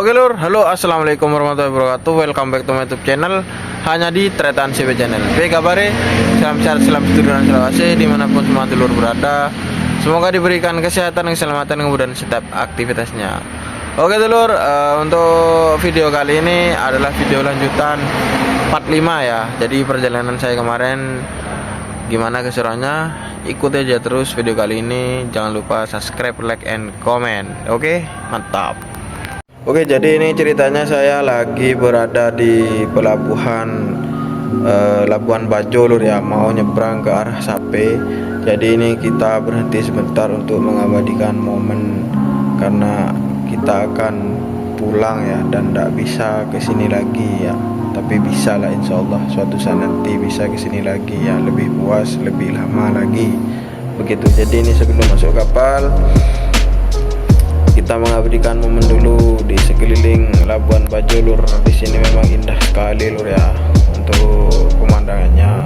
Oke lur, halo assalamualaikum warahmatullahi wabarakatuh. Welcome back to my YouTube channel, hanya di Tretan CB Channel. Baik kabare, salam sehat, salam sejahtera dan selawase dimanapun semua telur berada. Semoga diberikan kesehatan, keselamatan, kemudahan setiap aktivitasnya. Oke telur, untuk video kali ini adalah video lanjutan part 5 ya. Jadi perjalanan saya kemarin gimana keseruannya, ikuti aja terus video kali ini. Jangan lupa subscribe, like, and comment. Oke, mantap. Oke, jadi ini ceritanya saya lagi berada di pelabuhan Labuan Bajo lur ya, mau nyebrang ke arah Sape. Jadi ini kita berhenti sebentar untuk mengabadikan momen karena kita akan pulang ya, dan tidak bisa kesini lagi ya. Tapi bisa lah, insya Allah suatu saat nanti bisa kesini lagi ya, lebih puas, lebih lama lagi begitu. Jadi ini sebelum masuk kapal kita mengabadikan momen dulu di sekeliling Labuan Bajo lur. Di sini memang indah sekali lur ya untuk pemandangannya.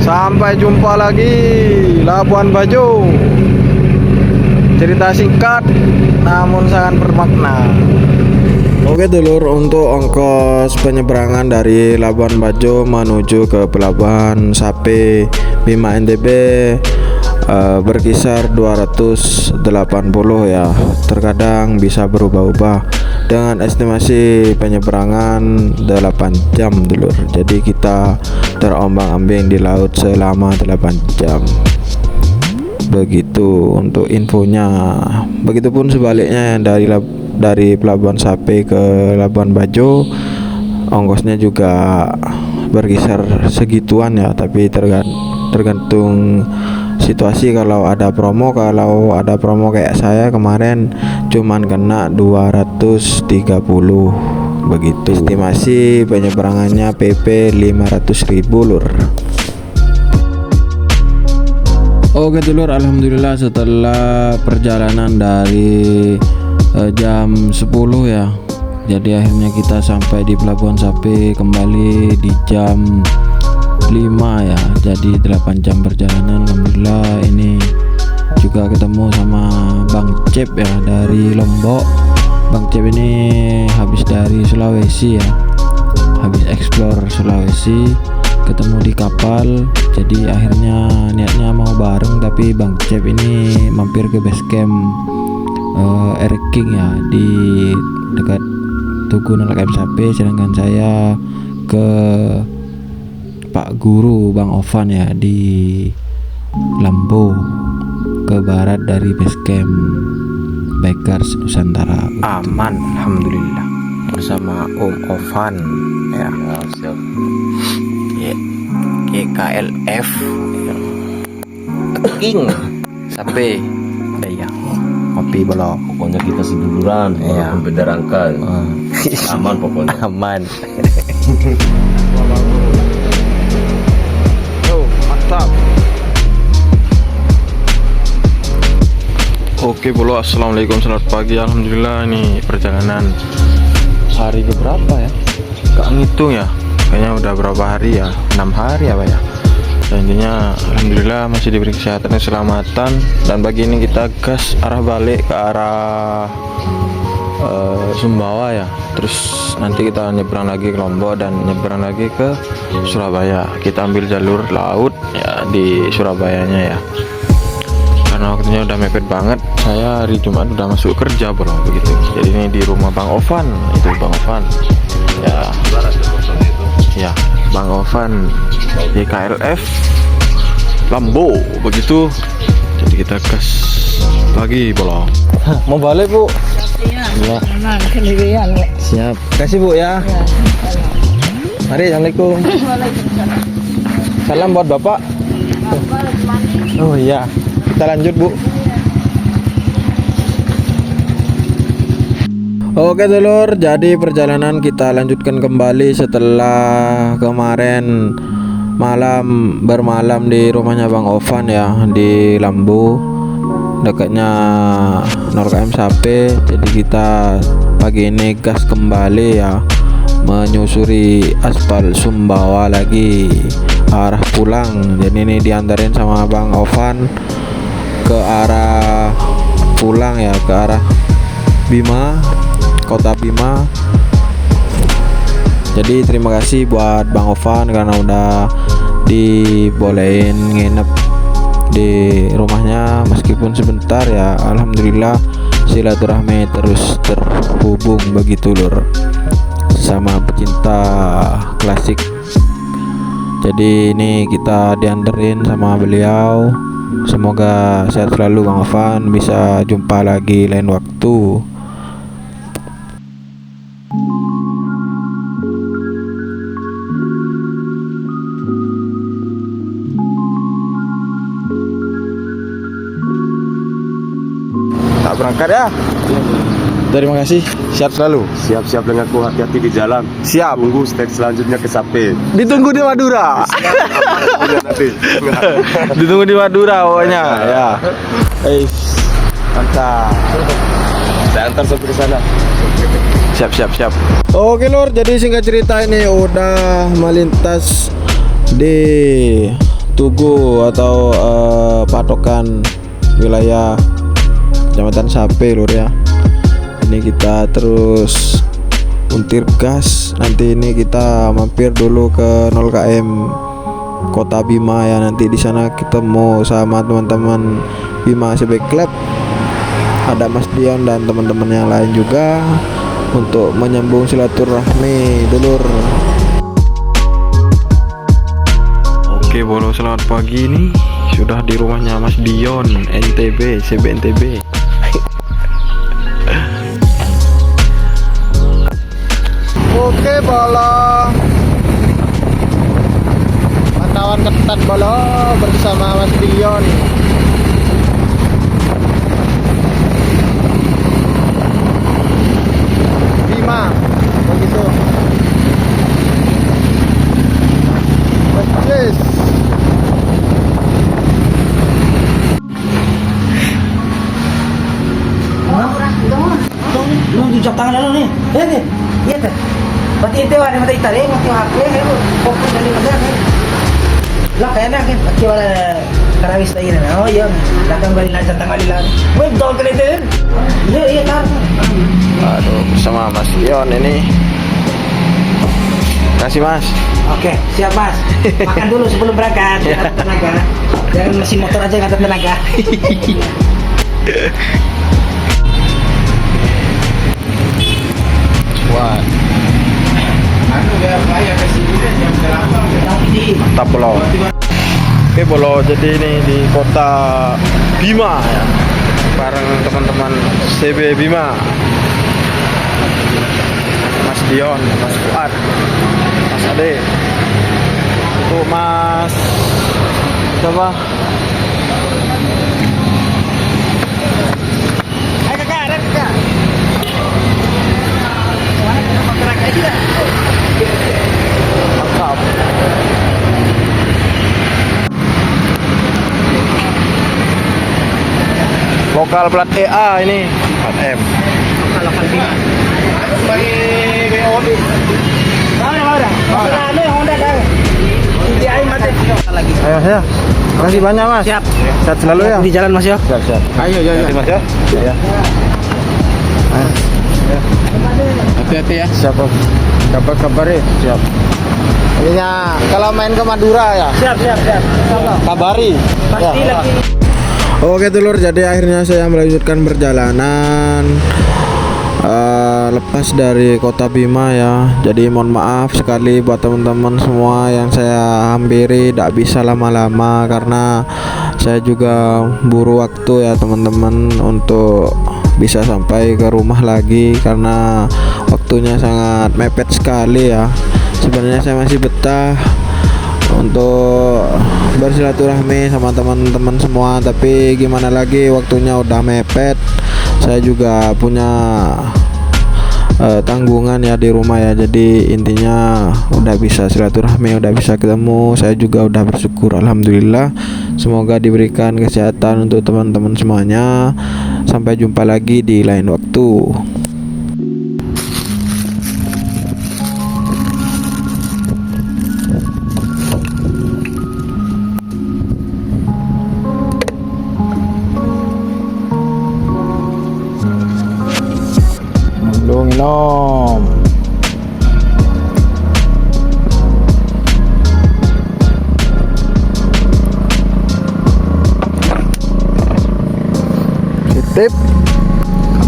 Sampai jumpa lagi Labuan Bajo. Cerita singkat namun sangat bermakna. Oke dulur, untuk ongkos penyeberangan dari Labuan Bajo menuju ke pelabuhan Sape Bima NTB berkisar 280 ya. Terkadang bisa berubah-ubah dengan estimasi penyeberangan 8 jam dulur. Jadi kita terombang-ambing di laut selama 8 jam. Begitu untuk infonya. Begitupun sebaliknya yang dari pelabuhan Sape ke Labuan Bajo, ongkosnya juga berkisar segituan ya, tapi tergantung situasi. Kalau ada promo kayak saya kemarin cuman kena 230 begitu. Estimasi penyeberangannya PP 500.000 lur. Oke dulur, alhamdulillah setelah perjalanan dari jam 10 ya, jadi akhirnya kita sampai di pelabuhan Sape kembali di jam 5 ya. Jadi 8 jam perjalanan. Alhamdulillah ini juga ketemu sama Bang Cep ya dari Lombok. Bang Cep ini habis dari Sulawesi ya, habis explore Sulawesi, ketemu di kapal. Jadi akhirnya niatnya mau bareng, tapi Bang Cep ini mampir ke base camp Eric King ya, di dekat Tugu Nolak M Sape. Sedangkan saya ke Pak Guru Bang Ovan ya di Lambo, ke barat dari base camp Bikers Nusantara. Aman alhamdulillah bersama Om Ovan ya. Siap. KLF King sampai ya, kopi belum, pokoknya kita seduluran ya, beda rangka. Aman pokoknya. Aman. Yo, mantap. Oke bolo, assalamualaikum, selamat pagi. Alhamdulillah ini perjalanan hari keberapa ya, gak ngitung ya, kayaknya udah berapa hari ya, 6 hari apa ya. Dan intinya alhamdulillah masih diberi kesehatan dan keselamatan. Dan pagi ini kita gas arah balik ke arah Sumbawa ya. Terus nanti kita nyebrang lagi ke Lombok dan nyebrang lagi ke Surabaya. Kita ambil jalur laut ya di Surabayanya ya, karena waktunya udah mepet banget. Saya hari Jumat udah masuk kerja bro, begitu. Jadi ini di rumah Bang Ovan, itu Bang Ovan ya. Ya, Bang Ovan YKLF Lambo begitu. Jadi kita gas lagi bolong. Mau balik bu? Iya. Siap. Kasih bu ya. Mari, assalamualaikum. Salam buat bapak. Oh iya. Kita lanjut bu. Oke dulur, jadi perjalanan kita lanjutkan kembali setelah kemarin bermalam di rumahnya Bang Ovan ya di Lambu, dekatnya Nor KM Sape. Jadi kita pagi ini gas kembali ya, menyusuri aspal Sumbawa lagi arah pulang. Jadi ini diantarin sama Bang Ovan ke arah pulang ya, ke arah Bima, kota Bima. Jadi terima kasih buat Bang Ovan karena udah dibolehin nginep di rumahnya meskipun sebentar ya. Alhamdulillah silaturahmi terus terhubung begitu lur, sama pecinta klasik. Jadi ini kita dianterin sama beliau. Semoga sehat selalu Bang Ovan, bisa jumpa lagi lain waktu. Tak berangkat ya. Terima kasih, sehat selalu. Siap-siap dengan ku, hati-hati di jalan. Siap. Tunggu stage selanjutnya ke Sape. Ditunggu di Madura. Nanti. Ditunggu di Madura pokoknya ya. Mantap. Saya antar sampai ke sana. Siap. Oke lur, jadi singkat cerita ini udah melintas di Tugu atau patokan wilayah Kecamatan Sape lur ya. Ini kita terus untir gas. Nanti ini kita mampir dulu ke 0 km Kota Bima ya. Nanti di sana ketemu sama teman-teman Bima CB Club. Ada Mas Dion dan teman-teman yang lain juga untuk menyambung silaturahmi dulur. Oke bolo, selamat pagi nih. Sudah di rumahnya Mas Dion NTB, CB NTB. Oke bolo, pantauan ketat bolo bersama Mas Dion. Bima begitu. Yes. Nung jujak tangan lalu nih. Nih. Iya tuh. Pati itu ada mata itaring, mati HP itu fokus dari mana kan. Lah kayaknya kan pati wala karawis tayo na. Oh iya. Datang balik lang datang balik lang. Wait, dog ka din. Iya tar. Aduh, bersama Mas Dion ini. Kasih Mas. Oke, siap Mas. Makan dulu sebelum berangkat. Jangan tenaga. Jangan mesin motor aja nggak ada tenaga. Wah, mantap bolo. Oke bolo, jadi ini di kota Bima ya, bareng teman-teman CB Bima, Mas Dion, Mas Fuad, Mas Ade, untuk Mas coba. Ayo kakak, ada kakak. Mantap. Lokal plat EA ini 4M. Lokal Bima. Bagi BOD. Mana? Mana Honda dah. Di air mati. Lagi. Ayo ya. Makasih banyak Mas. Siap. Sehat selalu ya. Di jalan Mas ya. Siap. Ayo Mas ya. Ya. Hati-hati ya. Siap Om. Kabar ya. Siap. Ininya kalau main ke Madura ya. Siap. Kabari. Pasti Ya. lagi. Oke dulur, jadi akhirnya saya melanjutkan perjalanan lepas dari kota Bima ya. Jadi mohon maaf sekali buat teman-teman semua yang saya hampiri, tidak bisa lama-lama karena saya juga buru waktu ya teman-teman untuk bisa sampai ke rumah lagi karena waktunya sangat mepet sekali ya. Sebenarnya saya masih betah untuk bersilaturahmi sama teman-teman semua, tapi gimana lagi waktunya udah mepet. Saya juga punya tanggungan ya di rumah ya, jadi intinya udah bisa silaturahmi, udah bisa ketemu. Saya juga udah bersyukur, alhamdulillah. Semoga diberikan kesehatan untuk teman-teman semuanya. Sampai jumpa lagi di lain waktu.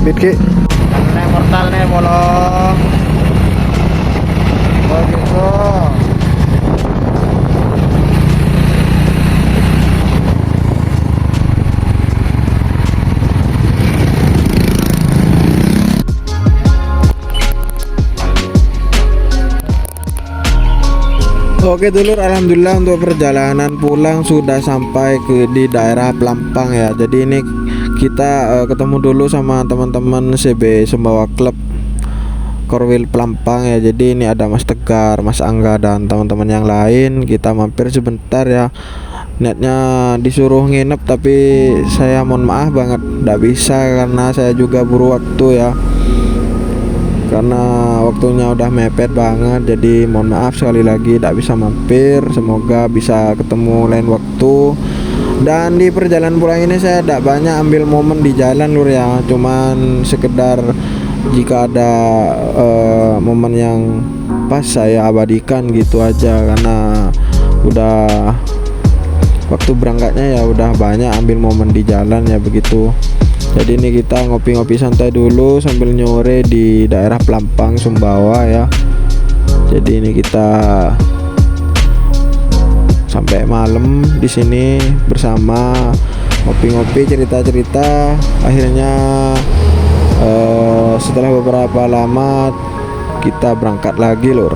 speed ki. Nih portal nih bolong. Begitu. Oke dulur, alhamdulillah untuk perjalanan pulang sudah sampai di daerah Pelampang ya. Jadi ini kita ketemu dulu sama teman-teman CB Sumbawa Club Korwil Pelampang ya. Jadi ini ada Mas Tegar, Mas Angga dan teman-teman yang lain. Kita mampir sebentar ya. Niatnya disuruh nginep tapi saya mohon maaf banget tidak bisa karena saya juga buru waktu ya. Karena waktunya udah mepet banget, jadi mohon maaf sekali lagi tidak bisa mampir. Semoga bisa ketemu lain waktu. Dan di perjalanan pulang ini saya tidak banyak ambil momen di jalan lur ya, cuman sekedar jika ada momen yang pas saya abadikan gitu aja. Karena udah waktu berangkatnya ya udah banyak ambil momen di jalan ya begitu. Jadi ini kita ngopi-ngopi santai dulu sambil nyore di daerah Pelampang Sumbawa ya. Jadi ini kita sampai malam di sini bersama ngopi-ngopi cerita-cerita. Akhirnya setelah beberapa lama kita berangkat lagi lur.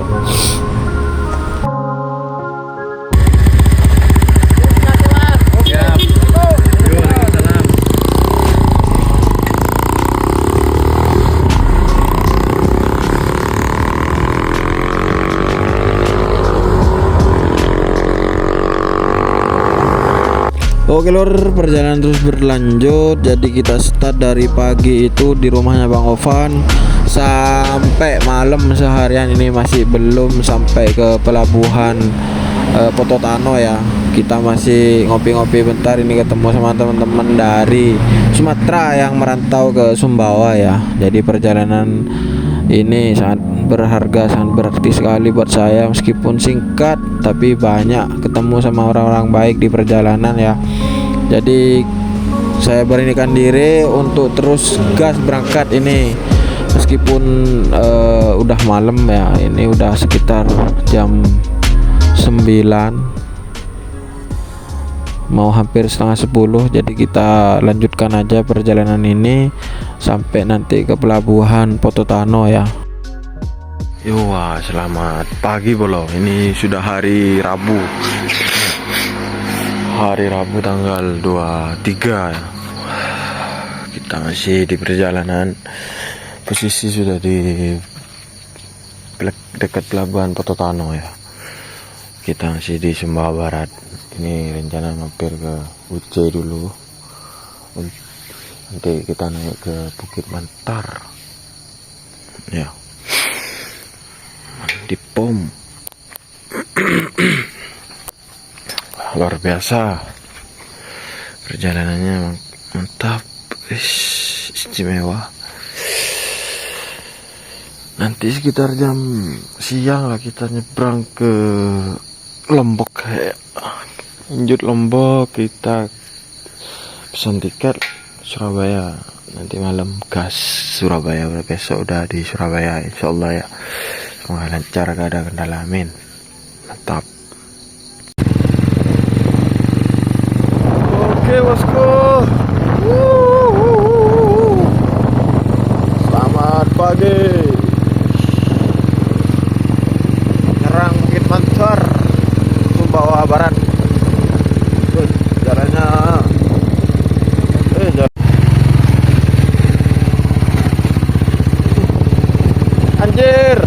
Oke lur, perjalanan terus berlanjut. Jadi kita start dari pagi itu di rumahnya Bang Ovan sampai malam seharian ini masih belum sampai ke pelabuhan Pototano ya. Kita masih ngopi-ngopi bentar, ini ketemu sama teman-teman dari Sumatera yang merantau ke Sumbawa ya. Jadi perjalanan ini sangat berharga, sangat berarti sekali buat saya. Meskipun singkat tapi banyak ketemu sama orang-orang baik di perjalanan ya. Jadi saya beranikan diri untuk terus gas berangkat ini. Meskipun udah malam ya, ini udah sekitar jam 9 mau hampir setengah 10. Jadi kita lanjutkan aja perjalanan ini sampai nanti ke pelabuhan Pototano ya. Wah, selamat pagi bolo. Ini sudah hari Rabu. Hari Rabu tanggal 23 ya. Kita masih di perjalanan. Posisi sudah di dekat pelabuhan Pototano ya. Kita masih di Sumbawa Barat. Ini rencana mampir ke Uce dulu. Nanti kita naik ke Bukit Mantar. Ya. Di POM. Luar biasa. Perjalanannya mantap. Istimewa. Nanti sekitar jam siang lah kita nyebrang ke Lombok kayak lanjut Lombok, kita pesan tiket Surabaya, nanti malam gas Surabaya. Besok udah di Surabaya insyaallah ya. Semoga lancar, gak ada kendala, amin. Mantap. Oke bosku, selamat pagi. Nyerang Bukit Mantar Sumbawa Barat. Jalannya anjir.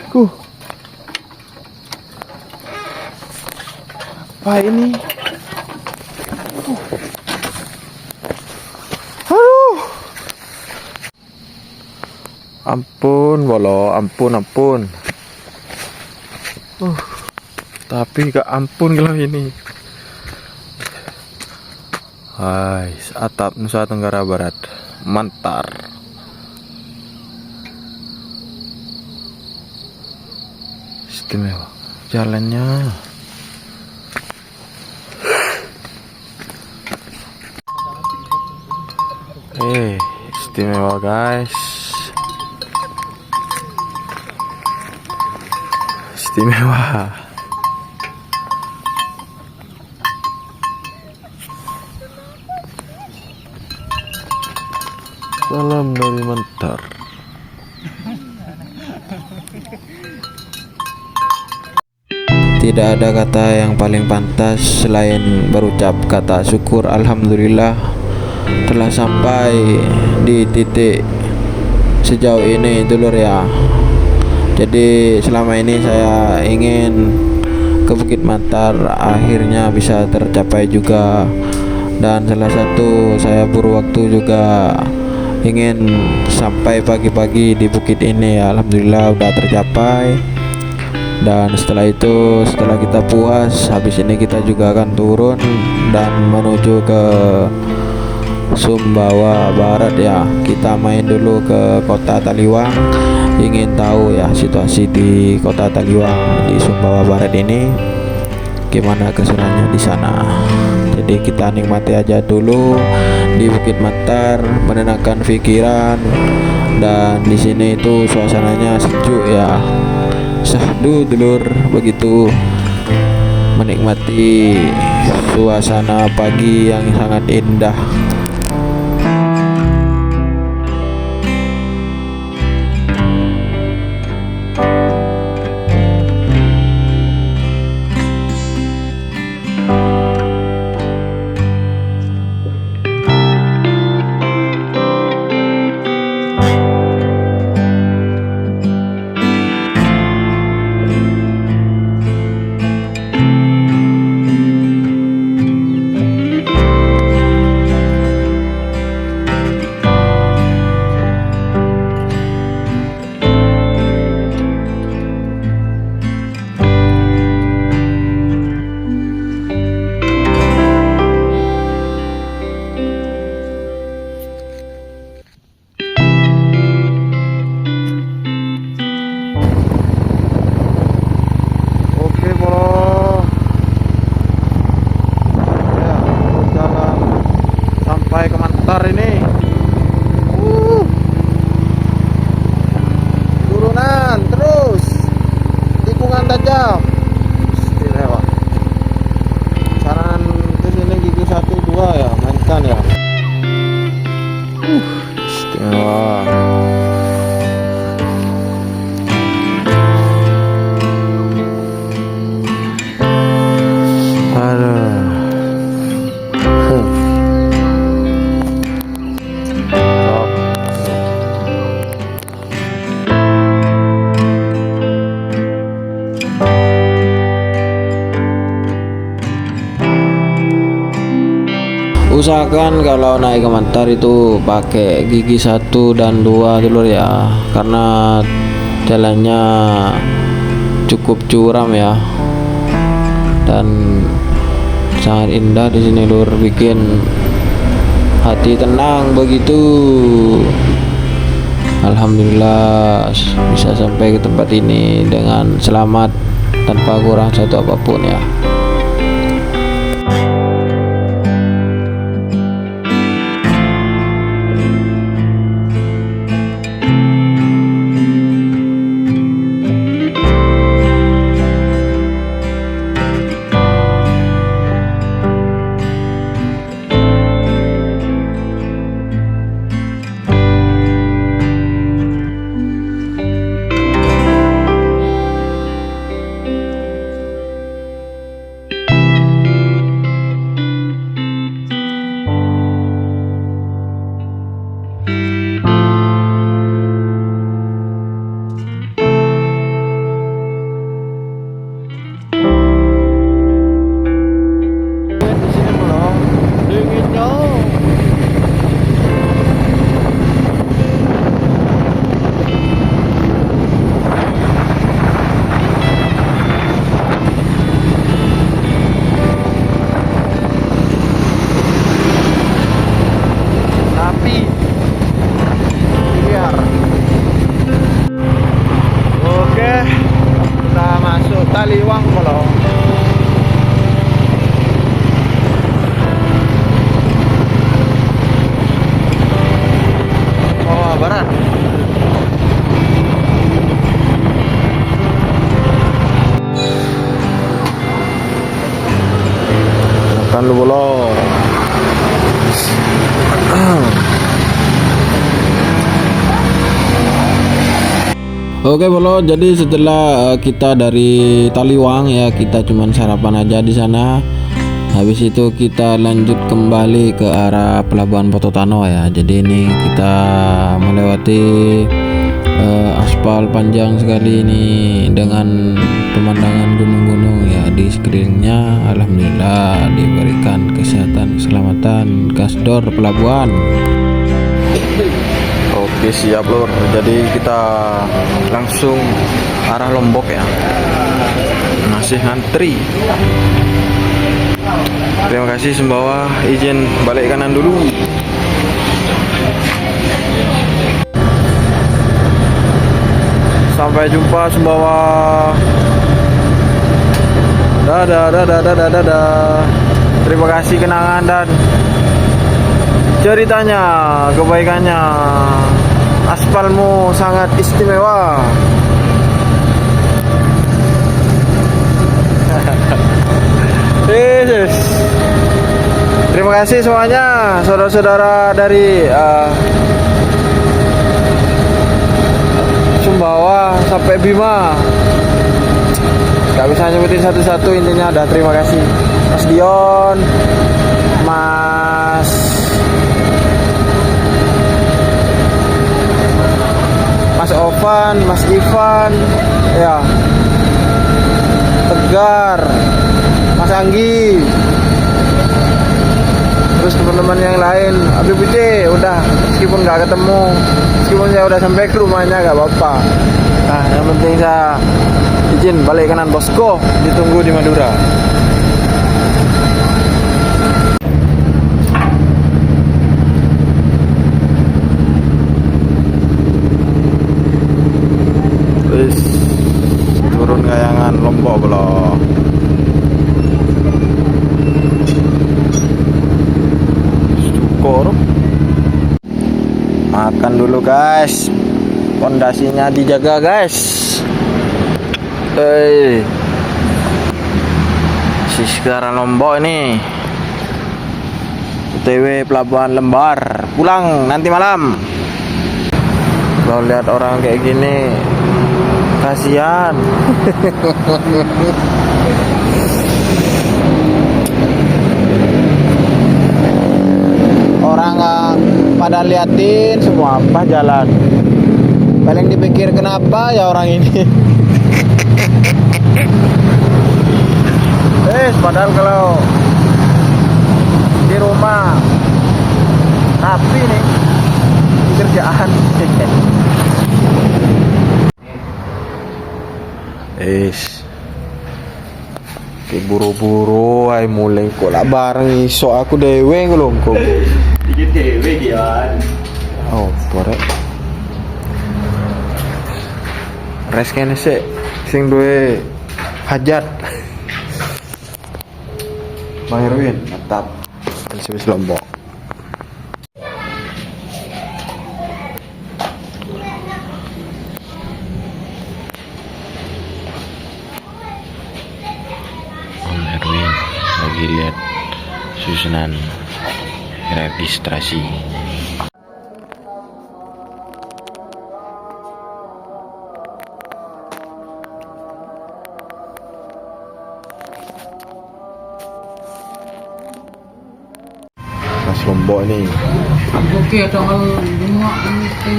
Aku apa ini? Aduh. Ampun bolo, ampun. Tapi gak ampun kalau ini. Hai, atap Nusa Tenggara Barat, Mantar. Istimewa. Jalannya Istimewa guys. Istimewa. Salam dari Mentar. Tidak ada kata yang paling pantas selain berucap kata syukur. Alhamdulillah telah sampai di titik sejauh ini dulur ya. Jadi selama ini saya ingin ke Bukit Mantar, akhirnya bisa tercapai juga. Dan salah satu saya buru waktu juga ingin sampai pagi-pagi di bukit ini ya. Alhamdulillah udah tercapai. Dan setelah itu, setelah kita puas, habis ini kita juga akan turun dan menuju ke Sumbawa Barat ya. Kita main dulu ke kota Taliwang, ingin tahu ya situasi di kota Taliwang di Sumbawa Barat ini gimana keseruannya di sana. Jadi kita nikmati aja dulu di Bukit Mantar, menenangkan pikiran. Dan di sini itu suasananya sejuk ya. Sahdu dulur, begitu menikmati suasana pagi yang sangat indah. Usahakan kalau naik ke Mantar itu pakai gigi 1 dan 2 dulu ya, karena jalannya cukup curam ya dan sangat indah di sini lur, bikin hati tenang begitu. Alhamdulillah bisa sampai ke tempat ini dengan selamat tanpa kurang satu apapun ya. Taliwang kalau Oke bolo, jadi setelah kita dari Taliwang ya, kita cuman sarapan aja di sana. Habis itu kita lanjut kembali ke arah Pelabuhan Pototano ya. Jadi ini kita melewati aspal panjang sekali ini dengan pemandangan gunung-gunung ya di sekelilingnya. Alhamdulillah diberikan kesehatan keselamatan Gasdor Pelabuhan. Oke siap lur, jadi kita langsung arah Lombok ya, masih ngantri. Terima kasih Sumbawa, izin balik kanan dulu. Sampai jumpa Sumbawa. Dadah, dadah, dadah, dadah. Terima kasih kenangan dan ceritanya, kebaikannya. Aspalmu sangat istimewa. Yes. Terima kasih semuanya, saudara-saudara dari Sumbawa sampai Bima. Gak bisa nyebutin satu-satu, intinya ada terima kasih. Mas Dion, Mas Ovan, Mas Ivan, ya, Tegar, Mas Anggi, terus teman-teman yang lain. Habib Uce, udah meskipun nggak ketemu, meskipun saya udah sampai ke rumahnya nggak apa-apa. Nah, yang penting saya izin balik kanan bosku, ditunggu di Madura. Terus turun kayangan Lombok belum. Syukur. Makan dulu guys, pondasinya dijaga guys. Si sekarang Lombok ini OTW Pelabuhan Lembar, pulang nanti malam. Kalau lihat orang kayak gini kasihan. Orang pada liatin semua apa jalan. Paling dipikir kenapa ya orang ini. Padahal kalau di rumah rapi nih kerjaan. Kayak buru-buru ay mulai kok lah bareng iso aku dewe belum kok. Dikit dewe gian. Oh, pore. Res kene sik sing duwe hajat. Bang Erwin, mantap. Habis Lombok. Bang Erwin lagi lihat susunan registrasi. Mas Lombok nih. Oke, tanggal 5 itu.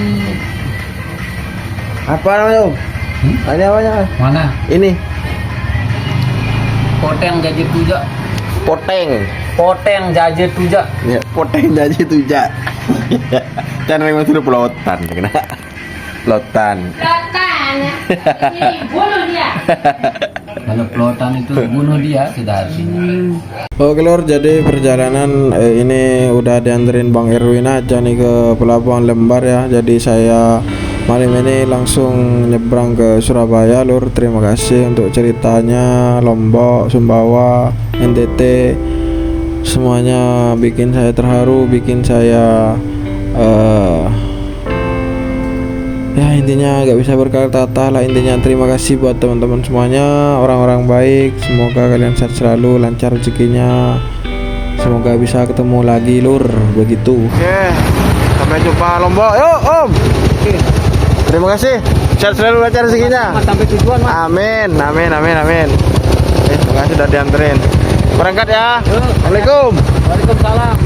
Apa namanya Om? Tanya apanya? Mana? Ini Poteng Jaje Tuja. poteng. Poteng Jaje Tuja. Ya, poteng aja tuh ja. Jangan yang masih pelotan, kena pelotan. Bunuh dia. Kalau pelotan itu bunuh dia sudah artinya. Oke lor, jadi perjalanan ini udah dianterin Bang Erwin aja nih ke Pelabuhan Lembar ya. Jadi saya malam ini langsung nyebrang ke Surabaya lur. Terima kasih untuk ceritanya, Lombok, Sumbawa, NTT, semuanya bikin saya terharu, bikin saya ya intinya gak bisa berkata-kata lah. Intinya terima kasih buat teman-teman semuanya, orang-orang baik. Semoga kalian sehat selalu, lancar rezekinya, semoga bisa ketemu lagi lur, begitu. Oke, sampai jumpa Lombok. Yuk Om. Terima kasih. Sehat selalu lancar rezekinya. Sampai tujuan, Mas. Amin, amin, amin, amin. Terima kasih sudah dianterin. Berangkat ya. Yuk. Assalamualaikum. Waalaikumsalam.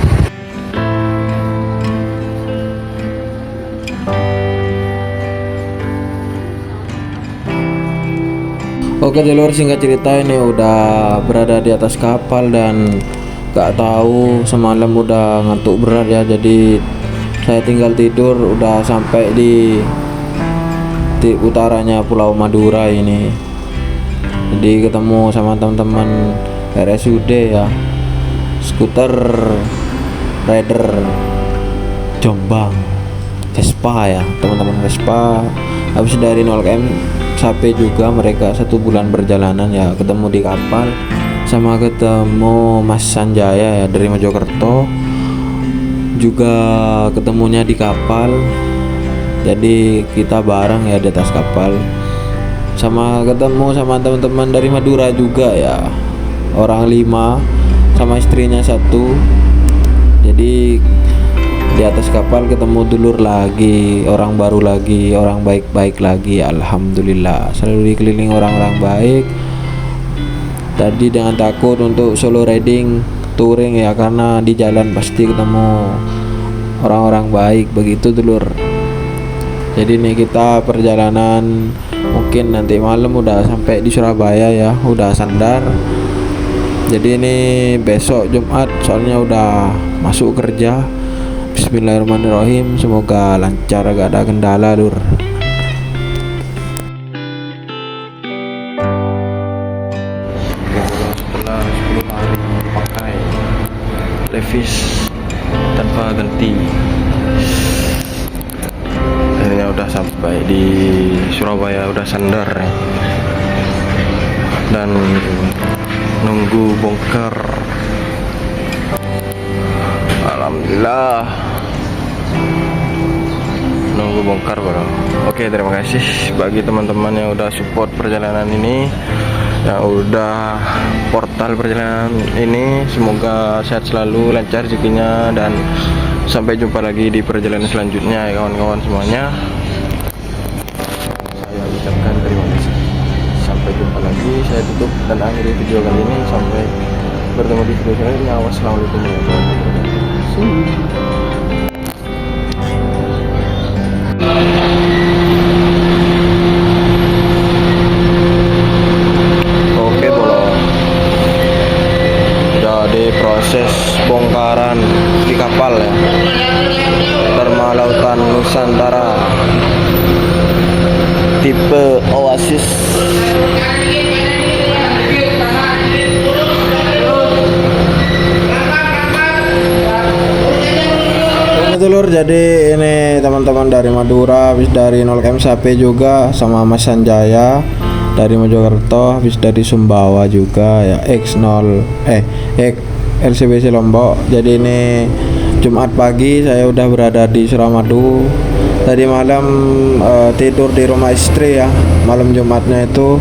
Oke dulur, singkat cerita ini udah berada di atas kapal dan gak tahu semalam udah ngantuk berat ya, jadi saya tinggal tidur. Udah sampai di utaranya Pulau Madura ini, jadi ketemu sama teman-teman RSUD ya, skuter rider Jombang Vespa ya, teman-teman Vespa. Habis dari 0km sampai juga mereka 1 bulan perjalanan ya, ketemu di kapal sama ketemu Mas Sanjaya ya dari Mojokerto, juga ketemunya di kapal. Jadi kita bareng ya di atas kapal, sama ketemu sama teman-teman dari Madura juga ya, orang 5 sama istrinya 1. Jadi di atas kapal ketemu dulur lagi, orang baru lagi, orang baik-baik lagi. Alhamdulillah selalu dikelilingi orang-orang baik. Tadi dengan takut untuk solo riding touring ya, karena di jalan pasti ketemu orang-orang baik begitu dulur. Jadi nih kita perjalanan mungkin nanti malam udah sampai di Surabaya ya, udah sandar. Jadi ini besok Jumat soalnya udah masuk kerja. Bismillahirrahmanirrahim, semoga lancar, gak ada kendala lur. Setelah 10 hari pakai Levi's tanpa ganti, akhirnya udah sampai di Surabaya, udah sandar ya. Dan nunggu bongkar. Alhamdulillah nunggu bongkar bro. Oke, terima kasih bagi teman-teman yang udah support perjalanan ini, yang udah portal perjalanan ini. Semoga sehat selalu, lancar rezekinya, dan sampai jumpa lagi di perjalanan selanjutnya ya kawan-kawan semuanya. Saya ucapkan terima kasih. Sampai jumpa lagi. Saya tutup dan akhiri video kali ini. Sampai bertemu di video selanjutnya. Wassalamualaikum warahmatullahi wabarakatuh. Oke tolong, jadi proses bongkaran di kapal ya, Dharma Lautan Nusantara tipe Oasis. Dulur, jadi ini teman-teman dari Madura, habis dari 0km sampai juga sama Mas Sanjaya dari Mojokerto, habis dari Sumbawa juga ya, LCBC Lombok. Jadi ini Jumat pagi saya udah berada di Suramadu. Tadi malam tidur di rumah istri ya, malam Jumatnya itu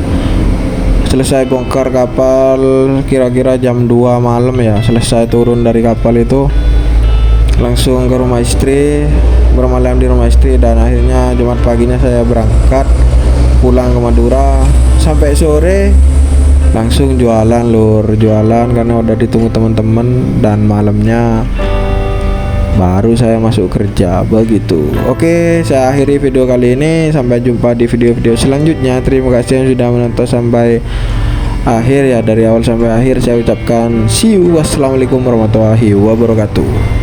selesai bongkar kapal kira-kira jam 2 malam ya, selesai turun dari kapal itu langsung ke rumah istri, bermalam di rumah istri, dan akhirnya Jumat paginya saya berangkat pulang ke Madura. Sampai sore langsung jualan lur, jualan karena udah ditunggu teman-teman, dan malamnya baru saya masuk kerja begitu. Oke, saya akhiri video kali ini, sampai jumpa di video-video selanjutnya. Terima kasih yang sudah menonton sampai akhir ya, dari awal sampai akhir saya ucapkan see you. Wassalamualaikum warahmatullahi wabarakatuh.